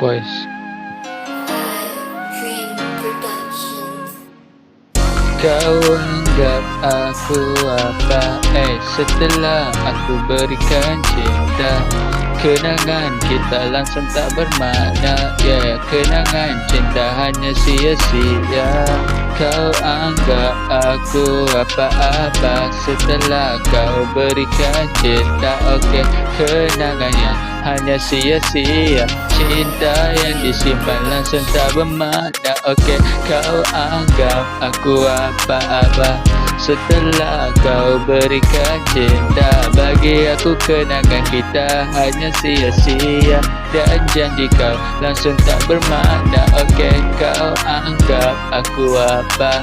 Voice. Dream Productions. Kau anggap aku apa? Setelah aku berikan cinta, kenangan kita langsung tak bermakna. Kenangan cinta hanya sia-sia. Kau anggap aku apa-apa setelah kau berikan cinta. Kenangannya hanya sia-sia. Cinta yang disimpan langsung tak bermakna. Kau anggap aku apa-apa setelah kau berikan cinta. Bagi aku kenangan kita hanya sia-sia, dan janji kau langsung tak bermakna. Kau anggap aku apa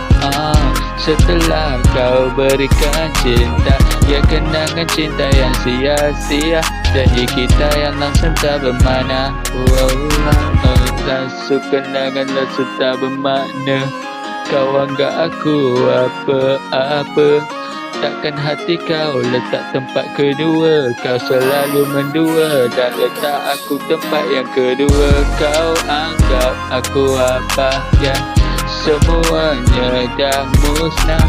setelah kau berikan cinta. Kenangan cinta yang sia-sia, janji kita yang langsung tak bermakna. Langsung kenangan langsung tak bermakna. Kau anggap aku apa-apa. Takkan hati kau letak tempat kedua. Kau selalu mendua dan letak aku tempat yang kedua. Kau anggap aku apa? Semuanya dah musnah.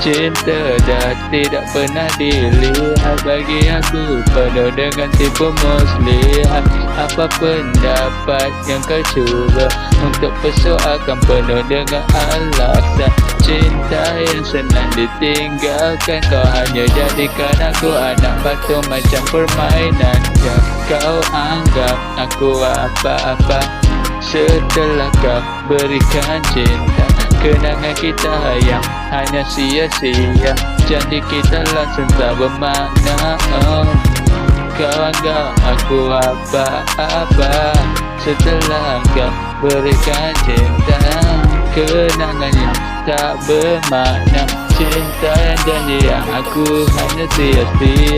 Cinta dah tidak pernah dilihat. Bagi aku penuh dengan tipu muslihat. Apa pendapat yang kau cuba untuk persoalkan penuh dengan alasan. Cinta yang senang ditinggalkan, kau hanya jadikan aku anak batu macam permainan. Kau anggap aku apa-apa setelah kau berikan cinta. Kenangan kita yang hanya sia-sia, janji kita langsung tak bermakna. Kau anggap aku apa-apa setelah kau berikan cinta. Kenangan yang tak bermakna. Cinta yang janji yang aku hanya sia-sia.